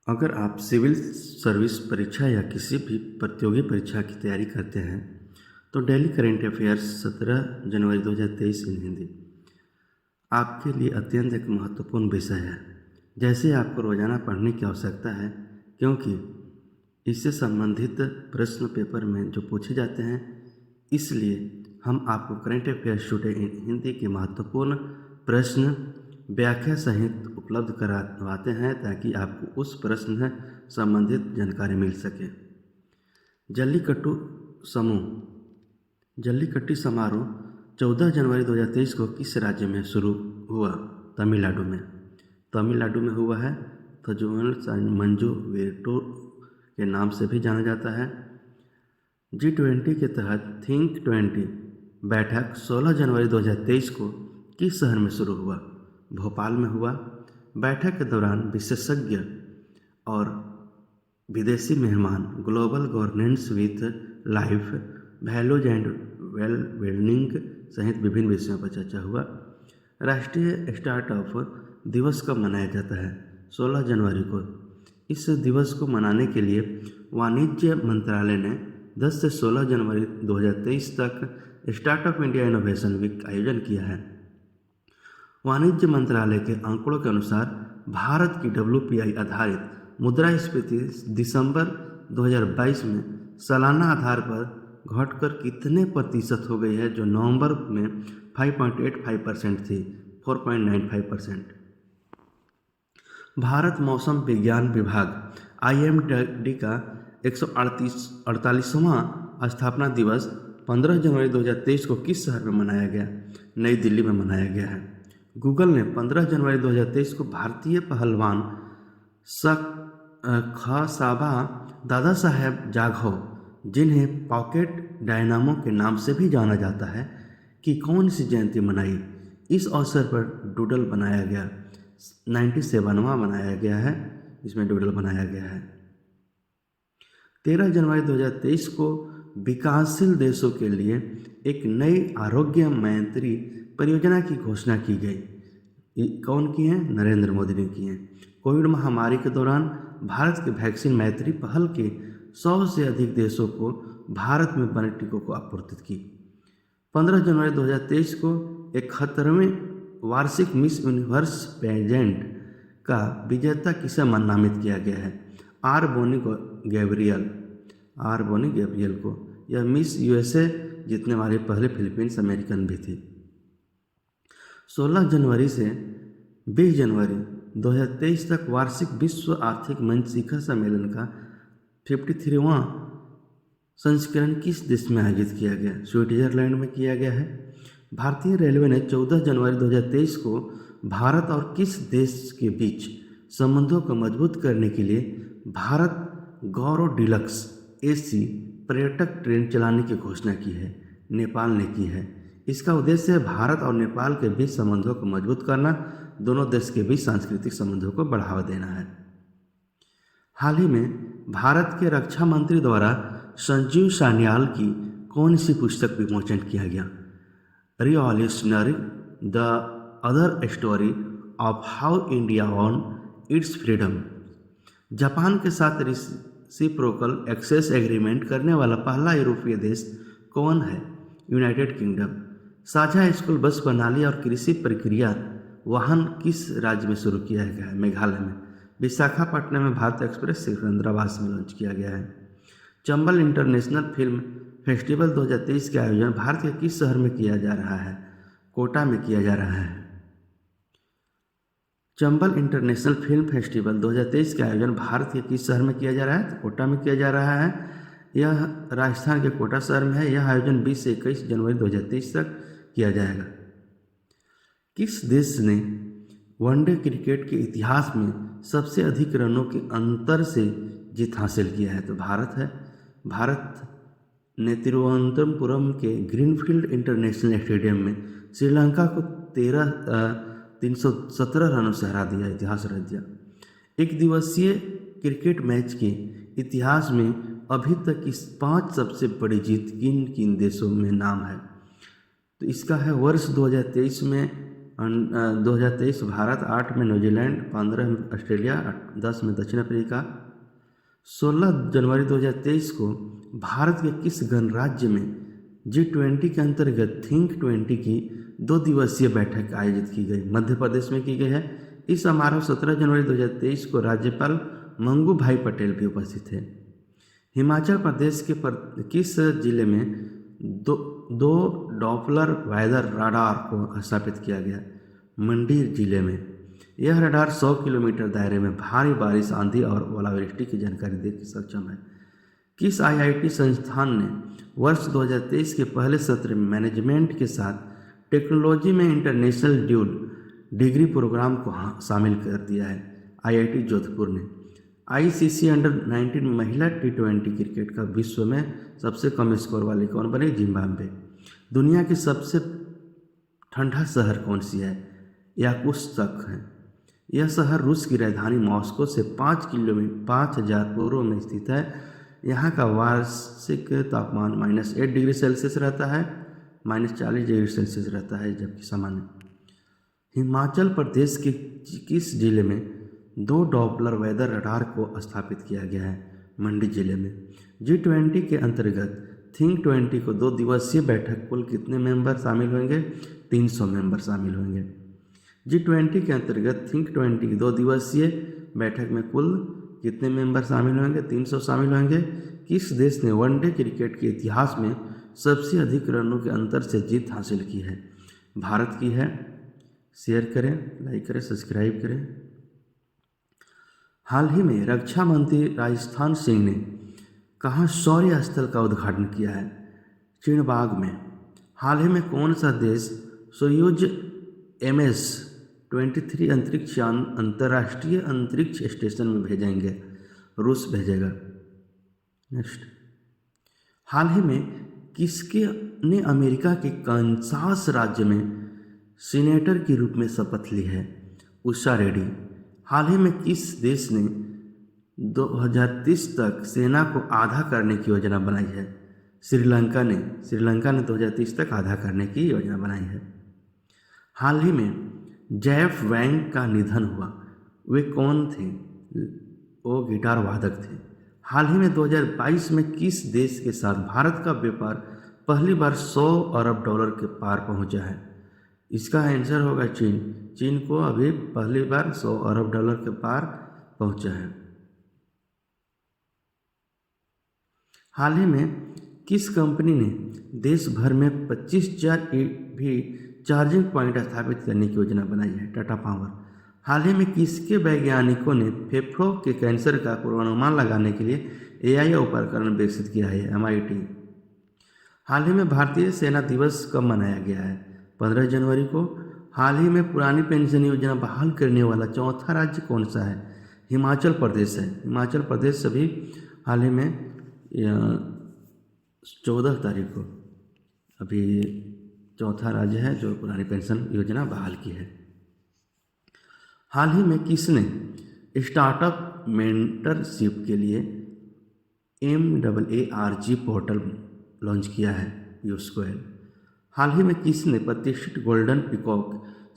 अगर आप civil service परीक्षा या किसी भी प्रतियोगी परीक्षा की तैयारी करते हैं तो डेली करेंट अफेयर्स 17 जनवरी 2023 इन हिंदी आपके लिए अत्यंत एक महत्वपूर्ण विषय है। जैसे आपको रोजाना पढ़ने की आवश्यकता है, क्योंकि इससे संबंधित प्रश्न पेपर में जो पूछे जाते हैं, इसलिए हम आपको current affairs today in Hindi के महत्वपूर्ण प्रश्न व्याख्या सहित उपलब्ध करवाते हैं ताकि आपको उस प्रश्न से संबंधित जानकारी मिल सके। जल्लीकट्टू समारोह 14 जनवरी 2023 को किस राज्य में शुरू हुआ? तमिलनाडु में हुआ है। थंजावुर मंजू विरट्टू के नाम से भी जाना जाता है। G20 के तहत थिंक 20 बैठक 16 जनवरी 2023 को किस शहर में शुरू हुआ? भोपाल में हुआ। बैठक के दौरान विशेषज्ञ और विदेशी मेहमान global governance with life values and wellbeing सहित विभिन्न विषयों पर चर्चा हुआ। राष्ट्रीय स्टार्टअप दिवस कब मनाया जाता है? 16 जनवरी को। इस दिवस को मनाने के लिए वाणिज्य मंत्रालय ने 10 से 16 जनवरी 2023 तक स्टार्टअप इंडिया इनोवेशन वीक आयोजन किया है। वाणिज्य मंत्रालय के आंकड़ों के अनुसार भारत की WPI आधारित मुद्रास्फीति दिसंबर 2022 में सालाना आधार पर घटकर कितने प्रतिशत हो गई है, जो नवंबर में 5.85% थी, 4.95%। भारत मौसम विज्ञान विभाग IMD का 148वां स्थापना दिवस 15 जनवरी 2023 को किस शहर में मनाया गया? नई दिल्ली में मनाया गया है। गूगल ने 15 जनवरी 2023 को भारतीय पहलवान खसाबा दादा साहेब जाधव, जिन्हें पॉकेट डायनामो के नाम से भी जाना जाता है, कि कौन सी जयंती मनाई? इस अवसर पर डूडल बनाया गया। 97वां बनाया गया है, इसमें डूडल बनाया गया है। 13 जनवरी 2023 को विकासशील देशों के लिए एक नई आरोग्य मैत्री परियोजना की घोषणा की गई। कौन की है? नरेंद्र मोदी ने की है। कोविड महामारी के दौरान भारत के वैक्सीन मैत्री पहल के 100 से अधिक देशों को भारत में बने टीकों को आपूर्तित की। 15 जनवरी 2023 को 71वें वार्षिक मिस यूनिवर्स पेजेंट का विजेता किसे नामित किया गया है? आर बोनी गैब्रियल को। यह मिस USA जीतने वाली पहले फिलीपींस अमेरिकन भी थी। 16 जनवरी से 20 जनवरी 2023 तक वार्षिक विश्व आर्थिक मंच शिखर सम्मेलन का 53वां संस्करण किस देश में आयोजित किया गया? स्विट्जरलैंड में किया गया है। भारतीय रेलवे ने 14 जनवरी 2023 को भारत और किस देश के बीच संबंधों को मजबूत करने के लिए भारत गौरव डीलक्स AC पर्यटक ट्रेन चलाने की घोषणा की है? नेपाल ने की है। इसका उद्देश्य है भारत और नेपाल के बीच संबंधों को मजबूत करना, दोनों देश के बीच सांस्कृतिक संबंधों को बढ़ावा देना है। हाल ही में भारत के रक्षा मंत्री द्वारा संजीव सान्याल की कौन सी पुस्तक विमोचन किया गया? Revolutionary the other story of how India won it's freedom. Japan के साथ रेसिप्रोकल एक्सेस एग्रीमेंट करने वाला पहला यूरोपीय देश कौन है? United kingdom. साझा स्कूल बस प्रणाली और कृषि प्रक्रिया वाहन किस राज्य में शुरू किया गया है? मेघालय में। विशाखापट्टनम में भारत एक्सप्रेस सिकंदराबाद में लॉन्च किया गया है। चंबल इंटरनेशनल फिल्म फेस्टिवल 2023 का आयोजन भारत के किस शहर में किया जा रहा है? कोटा में किया जा रहा है। चंबल इंटरनेशनल फिल्म फेस्टिवल 2023 का आयोजन भारत के किस शहर में किया जा रहा है? तो कोटा में किया जा रहा है। यह राजस्थान के कोटा शहर में है। यह आयोजन 20 से 21 जनवरी 2023 तक किया जाएगा। किस देश ने वनडे क्रिकेट के इतिहास में सबसे अधिक रनों के अंतर से जीत हासिल किया है? तो भारत है। भारत ने तिरुवनंतपुरम के ग्रीनफील्ड इंटरनेशनल स्टेडियम में श्रीलंका को 317 रनों से हरा दिया, इतिहास रच दिया। एक दिवसीय क्रिकेट मैच के इतिहास में अभी तक की 5 सबसे बड़ी जीत किन किन देशों में नाम है? तो इसका है वर्ष 2023 में 2023 भारत, 8 में न्यूजीलैंड, 15 में ऑस्ट्रेलिया, 10 में दक्षिण अफ्रीका। 16 जनवरी 2023 को भारत के किस गणराज्य में G20 के अंतर्गत थिंक 20 की 2 दिवसीय बैठक आयोजित की गई? मध्य प्रदेश में की गई है। इस समारोह 17 जनवरी 2023 को राज्यपाल मंगू भाई पटेल भी उपस्थित थे। हिमाचल प्रदेश के किस जिले में दो डॉपलर वेदर रडार को स्थापित किया गया? मंडी जिले में। यह रडार 100 किलोमीटर दायरे में भारी बारिश, आंधी और ओलावृष्टि की जानकारी देकर सक्षम है। किस IIT संस्थान ने वर्ष 2023 के पहले सत्र में मैनेजमेंट के साथ टेक्नोलॉजी में इंटरनेशनल ड्यूल डिग्री प्रोग्राम को शामिल कर दिया है? IIT जोधपुर ने। ICC अंडर-19 महिला T20 क्रिकेट का विश्व में सबसे कम स्कोर वाली कौन बनी? जिम्बाब्वे। दुनिया की सबसे ठंडा शहर कौन सी है? याकुत्स्क है। यह शहर रूस की राजधानी मॉस्को से 5000 पूर्व में स्थित है। यहाँ का वार्षिक तापमान -8 डिग्री सेल्सियस रहता है, -40 डिग्री सेल्सियस रहता है, जबकि सामान्य। हिमाचल प्रदेश के किस जिले में 2 डॉपलर वेदर रडार को स्थापित किया गया है? मंडी जिले में। G20 के अंतर्गत थिंक 20 को 2 दिवसीय बैठक कुल कितने मेंबर शामिल होंगे? 300 मेंबर शामिल होंगे। G20 के अंतर्गत थिंक 20 की 2 दिवसीय बैठक में कुल कितने मेंबर शामिल होंगे? 300 शामिल होंगे। किस देश ने वनडे क्रिकेट के इतिहास में सबसे अधिक रनों के अंतर से जीत हासिल की है? भारत की है। शेयर करें, लाइक करें, सब्सक्राइब करें। हाल ही में रक्षा मंत्री राजस्थान सिंह ने कहाँ शौर्य स्थल का उद्घाटन किया है? चिनबाग में। हाल ही में कौन सा देश सोयूज MS-23 अंतरिक्ष यान अंतर्राष्ट्रीय अंतरिक्ष स्टेशन में भेजेंगे? रूस भेजेगा। नेक्स्ट, हाल ही में किसके ने अमेरिका के कांसास राज्य में सीनेटर के रूप में शपथ ली है? उषा रेड्डी। हाल ही में किस देश ने 2030 तक सेना को आधा करने की योजना बनाई है? श्रीलंका ने 2030 तक आधा करने की योजना बनाई है। हाल ही में जेफ वैंग का निधन हुआ। वे कौन थे? वो गिटार वादक थे। हाल ही में 2022 में किस देश के साथ भारत का व्यापार पहली बार $100 अरब के पार पहुंचा है? इसका आंसर होगा चीन। चीन को अभी पहली बार $100 अरब के पार पहुंचा है। हाल ही में किस कंपनी ने देश भर में 25,000 EV चार्जिंग पॉइंट स्थापित करने की योजना बनाई है? टाटा पावर। हाल ही में किसके वैज्ञानिकों ने फेफड़ों के कैंसर का पूर्वानुमान लगाने के लिए AI उपकरण विकसित किया है? MIT। हाल ही में भारतीय सेना दिवस कब मनाया गया है? 15 जनवरी को। हाल ही में पुरानी पेंशन योजना बहाल करने वाला चौथा राज्य कौन सा है? हिमाचल प्रदेश है। हिमाचल प्रदेश सभी हाल ही में 14 तारीख को अभी चौथा राज्य है जो पुरानी पेंशन योजना बहाल की है। हाल ही में किसने स्टार्टअप मेंटरशिप के लिए MAARG पोर्टल लॉन्च किया है? पीयूष गोयल। हाल ही में किसने प्रतिष्ठित गोल्डन पीकॉक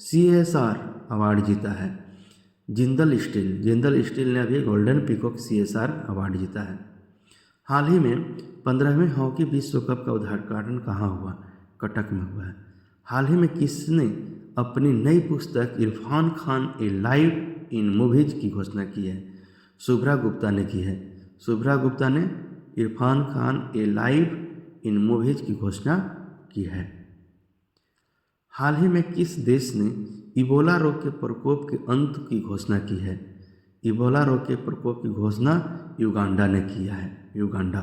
CSR अवार्ड जीता है? जिंदल स्टील ने अभी गोल्डन पीकॉक CSR अवार्ड जीता है। हाल ही में 15वें हॉकी विश्व कप का उद्घाटन कहाँ हुआ? कटक में हुआ है। हाल ही में किसने अपनी नई पुस्तक इरफान खान ए लाइव इन मूवीज की घोषणा की है? शुभ्रा गुप्ता ने की है। शुभ्रा गुप्ता ने इरफान खान ए लाइव इन मूवीज की घोषणा की है। हाल ही में किस देश ने इबोला रोग के प्रकोप के अंत की घोषणा की है? इबोला रोग के प्रकोप की घोषणा युगांडा ने किया है। युगांडा।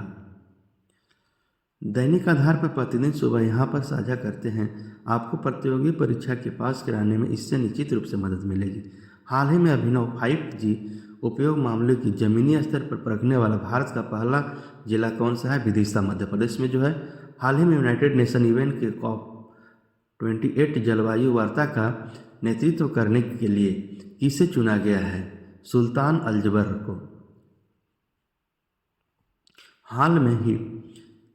दैनिक आधार पर प्रतिदिन सुबह यहाँ पर साझा करते हैं। आपको प्रतियोगी परीक्षा के पास कराने में इससे निश्चित रूप से मदद मिलेगी। हाल ही में अभिनव 5G उपयोग मामलों की जमीनी स्तर पर परखने वाला भारत का पहला जिला कौन सा है? विदिशा, मध्य प्रदेश में जो है। हाल ही में यूनाइटेड नेशन इवेंट के COP28 जलवायु वार्ता का नेतृत्व करने के लिए किसे चुना गया है? सुल्तान अल-जबर को। हाल में ही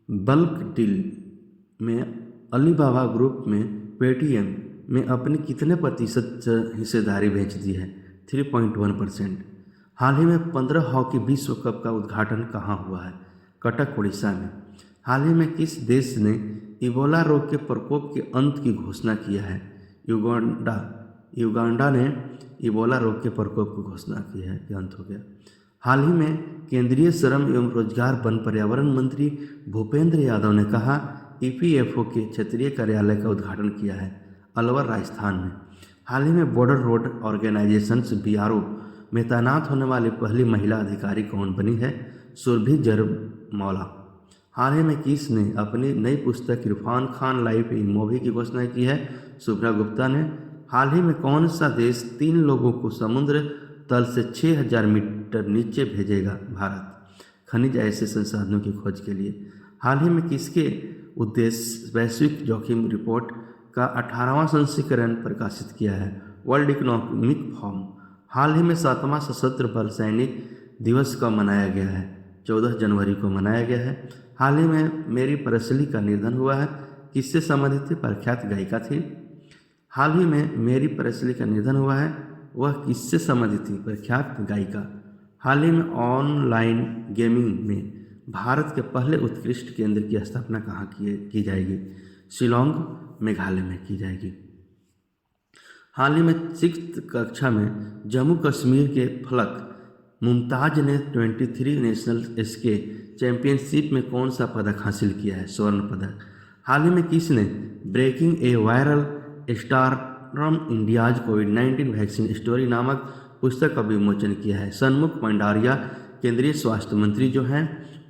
बल्क डील में अलीबाबा ग्रुप में पेटीएम में अपनी कितने प्रतिशत हिस्सेदारी बेच दी है? 3.1%। हाल ही में 15 हॉकी विश्व कप का उद्घाटन कहाँ हुआ है? कटक, उड़ीसा में। हाल ही में किस देश ने इबोला रोग के प्रकोप के अंत की घोषणा किया है? युगांडा ने इबोला रोग के प्रकोप की घोषणा की है कि अंत हो गया। हाल ही में केंद्रीय श्रम एवं रोजगार वन पर्यावरण मंत्री भूपेंद्र यादव ने कहा EPFO के क्षेत्रीय कार्यालय का उद्घाटन किया है अलवर, राजस्थान में। हाल ही में बॉर्डर रोड ऑर्गेनाइजेशंस BRO में तैनात होने वाली पहली महिला अधिकारी कौन बनी है? सुरभि जरमौला। हाल ही में किसने अपनी नई पुस्तक Irfan Khan life in movie की घोषणा की है? शुभ्रा गुप्ता ने। हाल ही में कौन सा देश 3 लोगों को समुद्र तल से 6000 मीटर नीचे भेजेगा? भारत, खनिज ऐसे संसाधनों की खोज के लिए। हाल ही में किसके उद्देश्य वैश्विक जोखिम रिपोर्ट का 18वां संस्करण प्रकाशित किया है? World Economic Forum. हाल ही में 7वां सशस्त्र बल सैनिक दिवस कब मनाया गया है? 14 जनवरी को मनाया गया है। हाल ही में मेरी प्रेस्ली का निधन हुआ है, किससे संबंधित थी? प्रख्यात गायिका थी। हाल ही में मेरी प्रेस्ली का निधन हुआ है, वह किससे संबंधित थी? प्रख्यात गायिका। हाल ही में ऑनलाइन गेमिंग में भारत के पहले उत्कृष्ट केंद्र की स्थापना कहाँ की जाएगी? शिलोंग, मेघालय में की जाएगी। हाल ही में 6th कक्षा में जम्मू कश्मीर के फलक मुमताज ने 23 नेशनल SK चैंपियनशिप में कौन सा पदक हासिल किया है? स्वर्ण पदक। हाल ही में किसने ब्रेकिंग ए वायरल स्टारडम इंडियाज कोविड-19 वैक्सीन स्टोरी नामक पुस्तक का विमोचन किया है? सन्मुख पंडारिया, केंद्रीय स्वास्थ्य मंत्री जो हैं,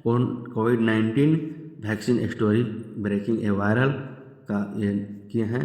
और कोविड-19 वैक्सीन स्टोरी ब्रेकिंग ए वायरल का ये किए हैं।